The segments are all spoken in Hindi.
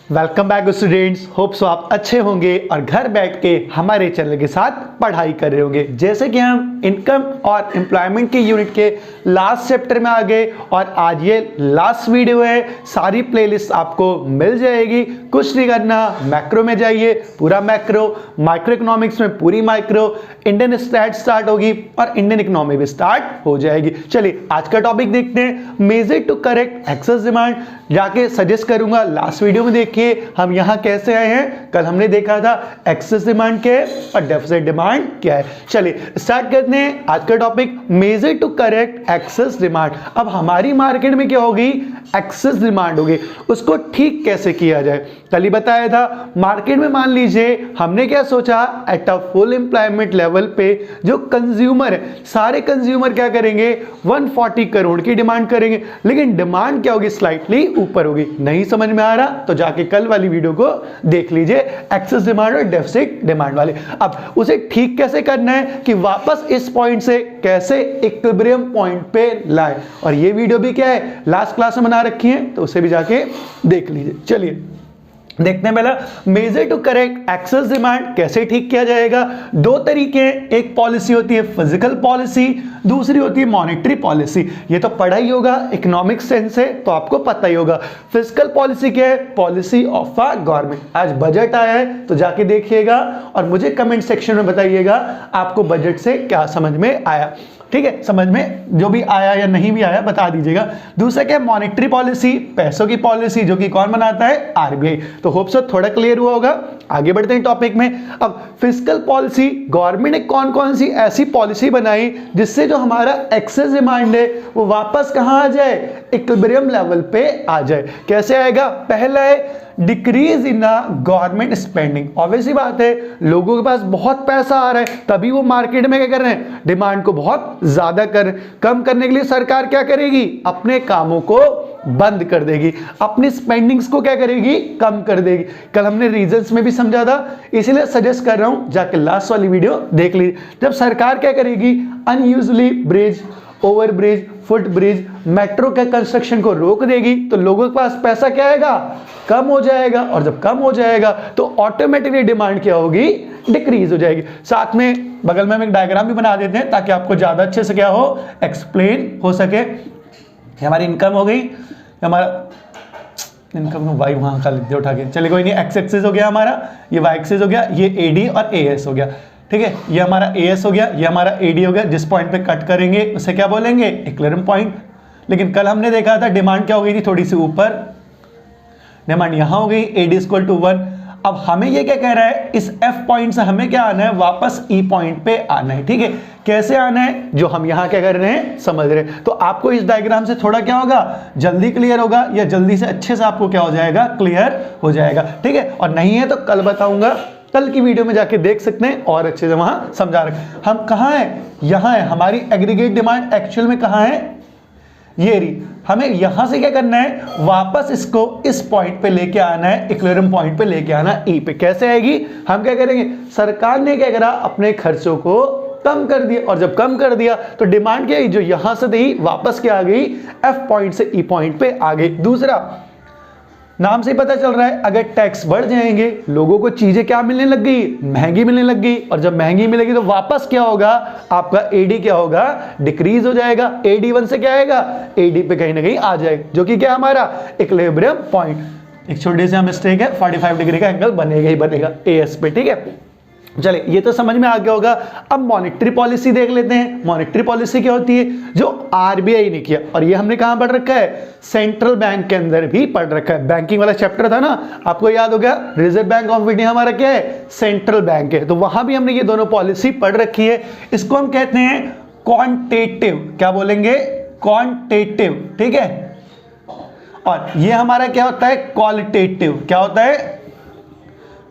Welcome back students. Hope so आप अच्छे होंगे और घर बैठ के हमारे चैनल के साथ पढ़ाई कर रहे होंगे। जैसे कि हम इनकम और एम्प्लॉयमेंट के यूनिट के लास्ट चैप्टर में आ गए और आज ये लास्ट वीडियो है। सारी प्लेलिस्ट आपको मिल जाएगी, कुछ नहीं करना, मैक्रो में जाइए, पूरा मैक्रो, माइक्रो इकोनॉमिक्स में पूरी माइक्रो, इंडियन स्टैट स्टार्ट होगी और इंडियन इकोनॉमी भी स्टार्ट हो जाएगी। चलिए आज का टॉपिक देखते हैं, measure to correct excess demand. जाके सजेस्ट करूंगा लास्ट वीडियो में देखिए हम यहां कैसे आए हैं। कल हमने देखा था एक्सेस डिमांड क्या है और डेफिसिट डिमांड क्या है। चलिए स्टार्ट करते हैं आज का topic, measure to correct excess demand. अब हमारी मार्केट में क्या होगी, एक्सेस डिमांड होगी, उसको ठीक कैसे किया जाए। कल ही बताया था मार्केट में मान लीजिए हमने क्या सोचा, at a full employment level पे जो कंज्यूमर है, सारे कंज्यूमर क्या करेंगे, 140 करोड़ की डिमांड करेंगे, लेकिन डिमांड क्या होगी, स्लाइटली ऊपर होगी। नहीं समझ में आ रहा तो जाके कल वाली वीडियो को देख लीजिए, एक्सेस डिमांड और डेफिसिट डिमांड वाले। अब उसे ठीक कैसे करना है कि वापस इस पॉइंट से कैसे इक्विलिब्रियम पॉइंट पे लाए, और ये वीडियो भी क्या है लास्ट क्लास में बना रखी है, तो उसे भी जाके देख लीजिए। चलिए देखते हैं पहला, measure to correct excess demand कैसे ठीक किया जाएगा। दो तरीके हैं, एक पॉलिसी होती है फिजिकल पॉलिसी, दूसरी होती है मॉनेटरी पॉलिसी। ये तो पढ़ा ही होगा, इकोनॉमिक सेंस है तो आपको पता ही होगा। फिजिकल पॉलिसी क्या है, पॉलिसी ऑफ अ गवर्नमेंट। आज बजट आया है तो जाके देखिएगा और मुझे कमेंट सेक्शन में बताइएगा आपको बजट से क्या समझ में आया। ठीक है, समझ में जो भी आया या नहीं भी आया बता दीजिएगा। दूसरा क्या है, मॉनेटरी पॉलिसी, पैसों की पॉलिसी, जो कि कौन बनाता है, आरबीआई। तो होप सो थोड़ा क्लियर हुआ होगा। आगे बढ़ते हैं टॉपिक में। अब फिस्कल पॉलिसी, गवर्नमेंट ने कौन कौन सी ऐसी पॉलिसी बनाई जिससे जो हमारा एक्सेस डिमांड है वो वापस कहां आ जाए, इक्विलिब्रियम लेवल पे आ जाए। कैसे आएगा, पहला है decrease in government spending. Obviously बात है, लोगों के पास बहुत पैसा आ रहा है तभी वो मार्केट में क्या कर रहे हैं, डिमांड को बहुत ज्यादा कम करने के लिए सरकार क्या करेगी, अपने कामों को बंद कर देगी, अपनी स्पेंडिंग्स को क्या करेगी, कम कर देगी। कल हमने रीजंस में भी समझा था, इसीलिए सजेस्ट कर रहा हूं जाके लास्ट वाली वीडियो देख लीजिए। जब सरकार क्या करेगी, unusually bridge, over bridge, foot bridge, metro के कंस्ट्रक्शन को रोक देगी तो लोगों के पास पैसा क्या आएगा, कम हो जाएगा, और जब कम हो जाएगा तो ऑटोमेटिकली डिमांड क्या होगी, डिक्रीज हो जाएगी। साथ में बगल में हम एक डायग्राम भी बना देते हैं ताकि आपको ज्यादा अच्छे से क्या हो, एक्सप्लेन हो सके। हमारी इनकम हो गई, हमारा इनकम को वाई वहां का लिख दे उठा के, चलिए कोई नहीं, एक्स एक्सिस हो गया हमारा, ये वाई एक्सिस हो गया, ये एडी और एएस हो गया। ठीक है, ये हमारा एएस हो गया, ये हमारा एडी हो गया। जिस पॉइंट पे कट करेंगे उसे क्या बोलेंगे, इक्विलिब्रियम पॉइंट। लेकिन कल हमने देखा था डिमांड क्या हो गई थी, थोड़ी सी ऊपर, डिमांड यहां हो गई, एडी इक्वल टू 1। अब हमें ये क्या कह रहा है, इस एफ पॉइंट से हमें क्या आना है, वापस ई पॉइंट पे आना है। ठीक है, कैसे आना है, जो हम यहां क्या कर रहे हैं समझ रहे हैं। तो आपको इस डायग्राम से थोड़ा क्या होगा, जल्दी क्लियर होगा, या जल्दी से अच्छे से आपको क्या हो जाएगा, क्लियर हो जाएगा। ठीक है, और नहीं है तो कल बताऊंगा, कल की वीडियो में जाके देख सकते हैं और अच्छे से वहां समझा रहे। हम कहां हैं, यहां है, हमारी एग्रीगेट डिमांड एक्चुअल में कहां है, ये रही। हमें यहां से क्या करना है, वापस इसको इस पॉइंट पे लेके आना है, इक्विलिब्रियम पॉइंट पे लेके आना ई पे। कैसे आएगी, हम क्या करेंगे, सरकार ने क्या करा, अपने खर्चों को कम कर दिया, और जब कम कर दिया तो डिमांड क्या है, जो यहां से थी वापस क्या आ गई, एफ पॉइंट से ई पॉइंट पे आ गई। दूसरा, नाम से पता चल रहा है, अगर टैक्स बढ़ जाएंगे लोगों को चीजें क्या मिलने लग गई, महंगी मिलने लग गई, और जब महंगी मिलेगी तो वापस क्या होगा, आपका एडी क्या होगा, डिक्रीज हो जाएगा। एडी 1 से क्या आएगा, एडी पे कहीं ना कहीं आ जाएगा, जो कि क्या हमारा इक्विलिब्रियम पॉइंट। एक छोटे से मिस्टेक है, 45 डिग्री का एंगल बनेगा ही बनेगा एएस पे। ठीक है, चलिए ये तो समझ में आ गया होगा। अब मॉनेटरी पॉलिसी देख लेते हैं। मॉनेटरी पॉलिसी क्या होती है, जो आरबीआई ने किया, और ये हमने कहां पढ़ रखा है, सेंट्रल बैंक के अंदर भी पढ़ रखा है। बैंकिंग वाला चैप्टर था ना, आपको याद होगा, रिजर्व बैंक ऑफ इंडिया हमारा क्या है, सेंट्रल बैंक है, तो वहां भी हमने ये दोनों पॉलिसी पढ़ रखी है। इसको हम कहते हैं क्वांटिटेटिव, क्या बोलेंगे, क्वांटिटेटिव। ठीक है, और ये हमारा क्या होता है, क्वालिटेटिव। क्या होता है,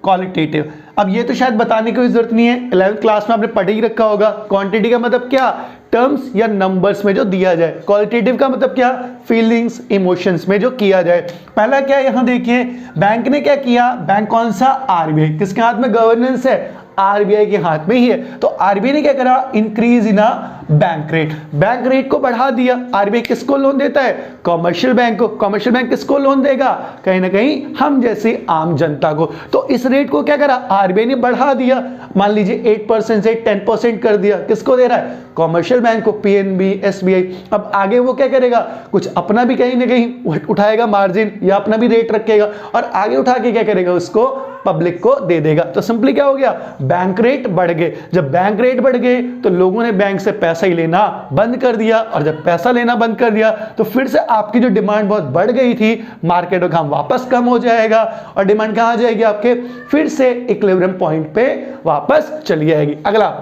क्वालिटेटिव। अब ये तो शायद बताने की कोई जरूरत नहीं है, 11th क्लास में आपने पढ़ ही रखा होगा। क्वांटिटी का मतलब क्या, टर्म्स या नंबर्स में जो दिया जाए। क्वालिटेटिव का मतलब क्या, फीलिंग्स, इमोशंस में जो किया जाए। पहला क्या, यहां देखिए बैंक ने क्या किया, बैंक कौन सा, आरबीआई। किसके हाथ में गवर्नेंस है, आरबीआई के हाथ में ही है। तो आरबीआई ने क्या करा, increase in bank rate, bank rate को बढ़ा दिया। आरबीआई किसको लोन देता है, कमर्शियल बैंक को। कमर्शियल बैंक किसको लोन देगा, कहीं ना कहीं हम जैसी आम जनता को। तो इस रेट को क्या करा, आरबीआई ने बढ़ा दिया, मान लीजिए 8% से 10% कर दिया। किसको दे रहा है, कमर्शियल बैंक को, पीएनबी, एसबीआई। अब आगे वो क्या करेगा, कुछ अपना भी कहीं ना कहीं उठाएगा मार्जिन, या अपना भी रेट रखेगा, और आगे उठा के क्या करेगा, उसको पब्लिक को दे देगा। तो सिंपली क्या हो गया, बैंक रेट बढ़ गए। जब बैंक रेट बढ़ गए तो लोगों ने बैंक से पैसा ही लेना बंद कर दिया, और जब पैसा लेना बंद कर दिया तो फिर से आपकी जो डिमांड बहुत बढ़ गई थी, मार्केट का काम वापस कम हो जाएगा, और डिमांड कहां जाएगी आपके, फिर से इक्विलिब्रियम पॉइंट पे वापस चली जाएगी। अगला,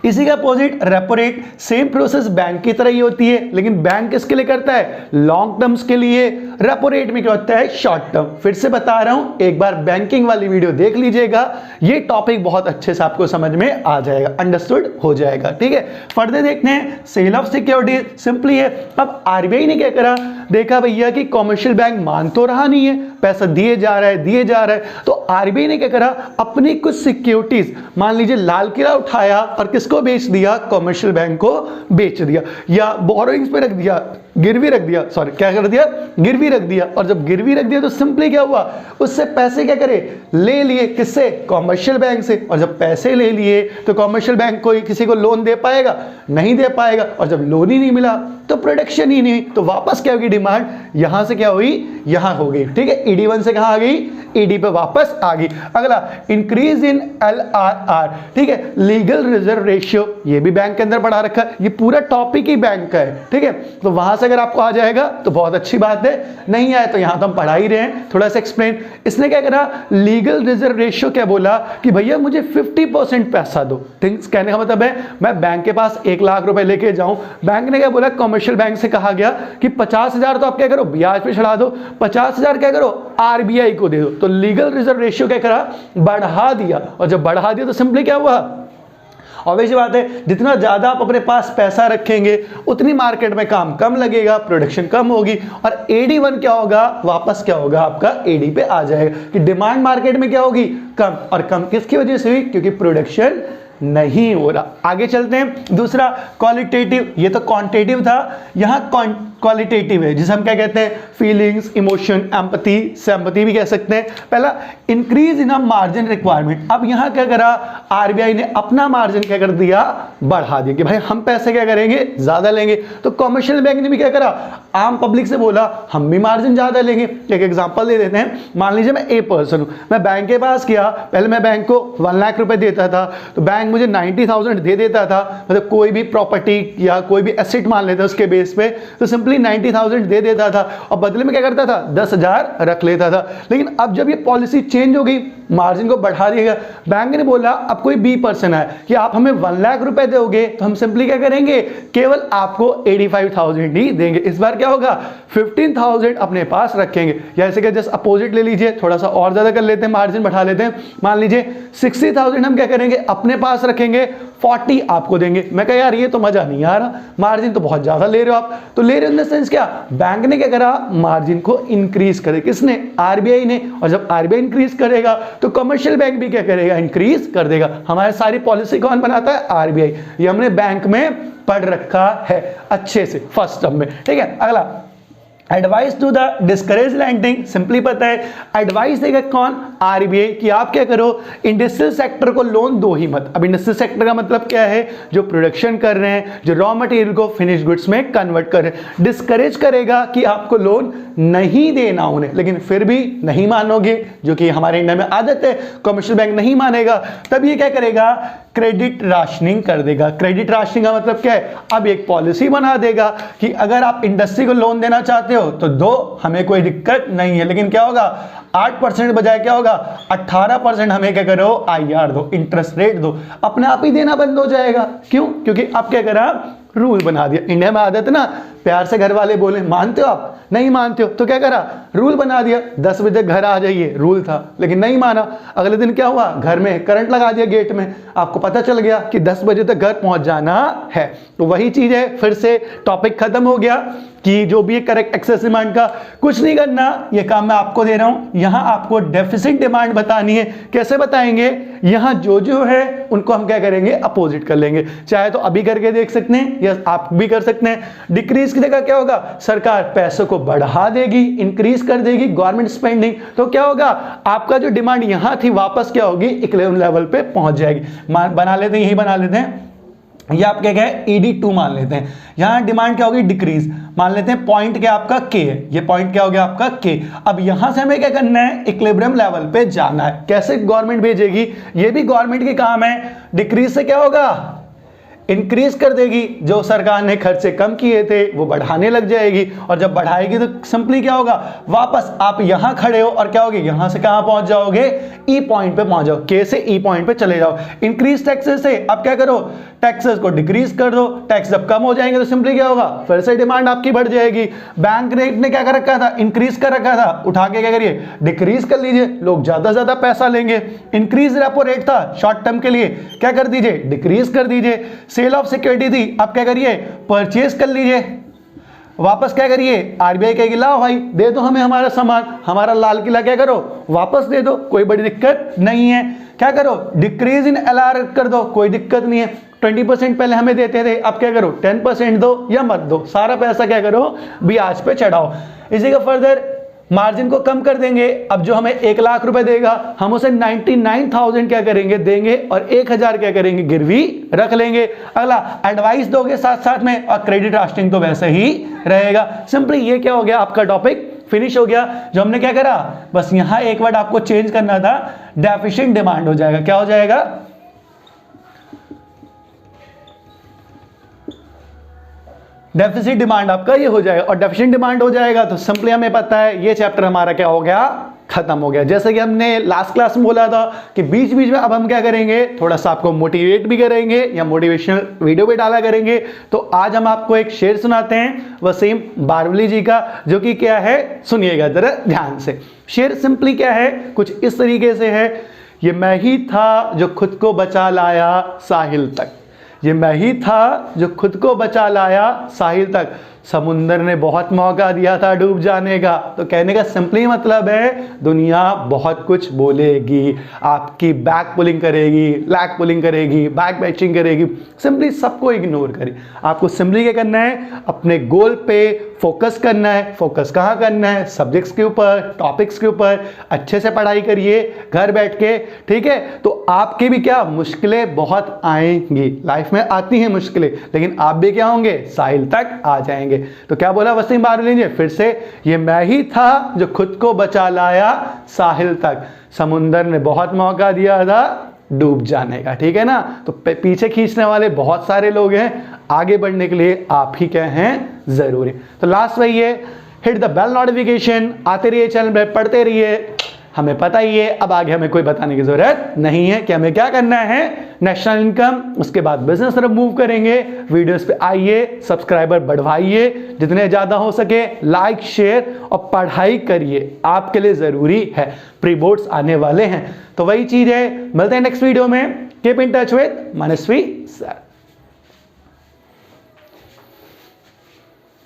इसी का opposite repo rate, same process bank की तरह ही होती है, लेकिन बैंक किसके लिए करता है, लॉन्ग टर्म्स के लिए। रेपो रेट में क्या होता है, शॉर्ट टर्म। फिर से बता रहा हूं, एक बार बैंकिंग वाली वीडियो देख लीजिएगा, ये टॉपिक बहुत अच्छे से आपको समझ में आ जाएगा, अंडरस्टूड हो जाएगा। ठीक है, फर्दर देखते हैं सेल ऑफ सिक्योरिटी। सिंपली है, अब आरबीआई ने क्या करा, देखा भैया कि कमर्शियल बैंक मान तो रहा नहीं है, पैसा दिए जा रहा है, तो आरबीआई ने क्या करा, अपनी कुछ सिक्योरिटीज, मान लीजिए लाल किला उठाया और किसको बेच दिया, कमर्शियल बैंक को बेच दिया, या बोरोइंग्स पे रख दिया, गिरवी रख दिया, सॉरी क्या कर दिया, गिरवी रख दिया। और जब गिरवी रख दिया तो सिंपली क्या हुआ, उससे पैसे क्या करे, ले लिए, किससे, कमर्शियल बैंक से। और जब पैसे ले लिए तो कमर्शियल बैंक कोई किसी को लोन दे पाएगा, नहीं दे पाएगा, और जब लोन ही नहीं मिला तो प्रोडक्शन ही नहीं, तो वापस क्या होगी, डिमांड यहां से क्या हुई, यहां हो गई। ठीक है, ईडी1 से कहां आ गई, ईडी पे वापस आ गई। अगला, इंक्रीज इन एलआरआर। ठीक है, लीगल रिजर्व रेशियो, ये भी बैंक के अंदर पढ़ा रखा है, ये पूरा टॉपिक ही बैंक का है। ठीक है, तो वहां से अगर आपको आ जाएगा तो बहुत अच्छी बात है, नहीं आए तो यहां तो हम पढ़ा ही रहे हैं, थोड़ा सा एक्सप्लेन। इसने क्या करा, लीगल रिजर्व रेशियो क्या बोला कि भैया मुझे 50% पैसा दो। थिंग्स कहने का मतलब है, मैं बैंक के पास 1 लाख रुपए लेके जाऊं, बैंक ने क्या बोला, कमर्शियल बैंक से कहा गया कि 50,000 तो आप क्या करो, ब्याज पे चढ़ा दो, 50,000 क्या करो, आरबीआई को दे दो। तो लीगल रिजर्व रेशियो क्या करा, बढ़ा दिया, और जब बढ़ा दिया तो सिंपली क्या हुआ, ऑब्वियस बात है, जितना ज्यादा आप अपने पास पैसा रखेंगे उतनी मार्केट में काम कम लगेगा, प्रोडक्शन कम होगी, और एडी1 क्या होगा, वापस क्या होगा, आपका एडी पे आ जाएगा, कि डिमांड मार्केट में क्या होगी, कम। और कम किसकी वजह से हुई, क्योंकि प्रोडक्शन नहीं हो रहा। आगे चलते हैं, दूसरा क्वालिटेटिव, ये तो क्वांटिटेटिव था, यहां क्वालिटेटिव है, जिसे हम क्या कहते हैं, फीलिंग्स, इमोशन, एम्पैथी, सिंपैथी भी कह सकते हैं। पहला, इंक्रीज इन मार्जिन रिक्वायरमेंट। अब यहां क्या करा, आरबीआई ने अपना मार्जिन क्या कर दिया, बढ़ा दिया, कि भाई हम पैसे क्या करेंगे, ज्यादा लेंगे। तो कमर्शियल बैंक ने भी क्या करा, आम पब्लिक से बोला हम भी मार्जिन ज्यादा लेंगे। एक एग्जांपल दे देते हैं, मान लीजिए मैं ए पर्सन हूं, मैं बैंक के पास गया, पहले मैं बैंक को 1 लाख रुपए देता था, तो बैंक मुझे 90,000 दे देता था, मतलब कोई भी प्रॉपर्टी या कोई भी एसेट मान लेता उसके बेस पे, तो सिंपली 90,000 दे देता था, और बदले में क्या करता था, 10,000 रख लेता था। लेकिन अब जब ये पॉलिसी चेंज हो गई, मार्जिन को बढ़ा दिया गया, बैंक ने बोला अब कोई बी पर्सन है कि आप हमें 1 लाख रुपए दोगे, तो हम सिंपली क्या करेंगे, केवल आपको 85,000 ही देंगे। इस बार क्या होगा, 15,000 अपने पास रखेंगे। या ऐसे कि जस्ट अपोजिट ले लीजिए, थोड़ा सा और ज्यादा कर लेते हैं, मार्जिन बढ़ा लेते हैं, मान लीजिए 60,000 हम क्या करेंगे, अपने पास रखेंगे, 40 आपको देंगे। मैं कह यार ये तो मजा नहीं आ रहा, मार्जिन तो बहुत ज्यादा ले रहे हो आप। तो ले रहे हो इन द सेंस क्या, बैंक ने क्या करा, मार्जिन को इंक्रीज करे, किसने, आरबीआई ने। और जब आरबीआई इंक्रीज करेगा तो कमर्शियल बैंक भी क्या करेगा, इंक्रीज कर देगा। हमारी सारी पॉलिसी कौन बनाता है, आरबीआई। ये हमने बैंक में पढ़ रखा है अच्छे से फर्स्ट टर्म में। ठीक है, अगला, advice to the discourage lending. Simply पता है, एडवाइस देगा कौन, आरबीआई, कि आप क्या करो, इंडस्ट्रियल सेक्टर को लोन दो ही मत। अब इंडस्ट्रियल सेक्टर का मतलब क्या है, जो प्रोडक्शन कर रहे हैं, जो रॉ मटेरियल को फिनिश गुड्स में कन्वर्ट कर रहे हैं। डिस्करेज करेगा कि आपको लोन नहीं देना उन्हें, लेकिन फिर भी नहीं मानोगे, जो कि हमारे इंडिया में आदत है, कमर्शियल बैंक नहीं मानेगा, तब ये क्या करेगा, क्रेडिट राशनिंग कर देगा। क्रेडिट राशनिंग का मतलब क्या है, अब एक पॉलिसी बना देगा कि अगर आप इंडस्ट्री को लोन देना चाहते हो तो दो, हमें कोई दिक्कत नहीं है, लेकिन क्या होगा, 8% बजाय क्या होगा, 18% हमें क्या करो, आईआर दो, इंटरेस्ट रेट दो। अपने आप ही देना बंद हो जाएगा। क्यों, क्योंकि अब क्या करा, रूल बना दिया। इंडिया में आदत है ना, प्यार से घर वाले बोले मानते हो आप, नहीं मानते हो, तो क्या करा, रूल बना दिया, 10 बजे घर आ जाइए, रूल था, लेकिन नहीं माना। अगले दिन क्या हुआ, घर में करंट लगा दिया गेट में, आपको पता चल गया कि 10 बजे तक घर पहुंच जाना है। तो वही चीज है, फिर से टॉपिक खत्म हो गया कि जो भी करेक्ट एक्सेस डिमांड का कुछ नहीं करना, ये काम मैं आपको दे रहा हूं। यहां आपको डेफिसिट डिमांड बतानी है। कैसे बताएंगे, यहाँ जो है उनको हम क्या करेंगे, अपोजिट कर लेंगे। चाहे तो अभी करके देख सकते हैं या आप भी कर सकते हैं। डिक्रीज की जगह क्या होगा, सरकार पैसों को बढ़ा देगी, इंक्रीज कर देगी गवर्नमेंट स्पेंडिंग, तो क्या होगा, आपका जो डिमांड यहां थी वापस क्या होगी, इक्विलिब्रियम लेवल पे पहुंच जाएगी। बना लेते हैं, यही बना लेते हैं, ये आप क्या है ED2 मान लेते हैं। यहां डिमांड क्या होगी, डिक्रीज मान लेते हैं। पॉइंट क्या आपका K है, ये पॉइंट क्या हो गया आपका K। अब यहां से हमें क्या करना है, इक्विलिब्रियम लेवल पे जाना है। कैसे गवर्नमेंट भेजेगी, ये भी गवर्नमेंट के काम है। डिक्रीज से क्या होगा, इंक्रीज कर देगी, जो सरकार ने खर्चे कम किए थे वो बढ़ाने लग जाएगी, और जब बढ़ाएगी तो सिंपली क्या होगा, वापस आप यहां खड़े हो और क्या होगे, यहां से कहां पहुंच जाओगे, E पॉइंट पे पहुंच जाओ, K से E पॉइंट पे चले जाओ। इंक्रीज टैक्सेस से अब क्या करो, टैक्सेस को डिक्रीज कर दो, टैक्स जब कम हो जाएंगे तो सिंपली क्या होगा, फिर से डिमांड आपकी बढ़ जाएगी। बैंक रेट ने क्या कर रखा था, इंक्रीज कर रखा था, उठा के क्या करिए, डिक्रीज कर लीजिए, लोग ज्यादा से ज्यादा पैसा लेंगे। इंक्रीज रेपो रेट था शॉर्ट टर्म के लिए, क्या कर दीजिए, डिक्रीज कर दीजिए। सेल ऑफ सिक्योरिटी थी, अब क्या करिए, परचेज कर लीजिए, वापस क्या करिए, RBI कहेगी लाओ भाई दे दो हमें हमारा सामान, हमारा लाल किला क्या करो वापस दे दो, कोई बड़ी दिक्कत नहीं है। क्या करो, डिक्रीज इन LR कर दो, कोई दिक्कत नहीं है। 20% पहले हमें देते थे, अब क्या करो 10% दो या मत दो, सारा पैसा क्या करो ब्याज पे चढ़ाओ। इसी का फर्दर मार्जिन को कम कर देंगे। अब जो हमें 1 लाख रुपए देगा, हम उसे 99,000 क्या करेंगे, देंगे, और 1,000 क्या करेंगे, गिरवी रख लेंगे। अगला एडवाइस दोगे साथ साथ में, और क्रेडिट रास्टिंग तो वैसे ही रहेगा। सिंपली ये क्या हो गया, आपका टॉपिक फिनिश हो गया। जो हमने क्या करा, बस यहां एक वर्ड आपको चेंज करना था, डेफिशिएंट डिमांड हो जाएगा। क्या हो जाएगा, डेफिसिट डिमांड आपका ये हो जाएगा। और डेफिशिएंट डिमांड हो जाएगा तो सिंपली हमें पता है ये चैप्टर हमारा क्या हो गया, खत्म हो गया। जैसे कि हमने लास्ट क्लास में बोला था कि बीच बीच में अब हम क्या करेंगे, थोड़ा सा आपको मोटिवेट भी करेंगे या मोटिवेशनल वीडियो भी डाला करेंगे। तो आज हम आपको एक शेर सुनाते हैं वसीम बारवली जी का, जो कि क्या है, सुनिएगा जरा ध्यान से। शेर सिंपली क्या है, कुछ इस तरीके से है, ये मैं ही था जो खुद को बचा लाया साहिल तक, ये मैं ही था जो खुद को बचा लाया साहिल तक, समुंदर ने बहुत मौका दिया था डूब जाने का। तो कहने का सिंपली मतलब है, दुनिया बहुत कुछ बोलेगी, आपकी बैक पुलिंग करेगी, लैग पुलिंग करेगी, बैक बैचिंग करेगी, सिंपली सबको इग्नोर करें। आपको सिंपली क्या करना है, अपने गोल पे फोकस करना है। फोकस कहाँ करना है, सब्जेक्ट्स के ऊपर, टॉपिक्स के ऊपर। अच्छे से पढ़ाई करिए घर बैठ के, ठीक है। तो आपके भी क्या मुश्किलें बहुत आएंगी, लाइफ में आती हैं मुश्किलें, लेकिन आप भी क्या होंगे, साहिल तक आ जाएंगे। तो क्या बोला वसीम बारवली ने फिर से, ये मैं ही था जो खुद को बचा लाया साहिल तक, समुंदर ने बहुत मौका दिया था डूब जाने का, ठीक है ना। तो पीछे खींचने वाले बहुत सारे लोग हैं, आगे बढ़ने के लिए आप ही क्या हैं, जरूरी। तो लास्ट वही है, हिट द बेल नोटिफिकेशन, आते रहिए चैनल पे, पढ़ते रहिए। हमें पता ही है, अब आगे हमें कोई बताने की जरूरत नहीं है कि हमें क्या करना है, नेशनल इनकम, उसके बाद बिजनेस तरफ मूव करेंगे। वीडियोस पे आइए, सब्सक्राइबर बढ़वाइए जितने ज्यादा हो सके, लाइक शेयर और पढ़ाई करिए, आपके लिए जरूरी है, प्री बोर्ड्स आने वाले हैं। तो वही चीज है, मिलते हैं नेक्स्ट वीडियो में। Keep in touch with Manasvi sir.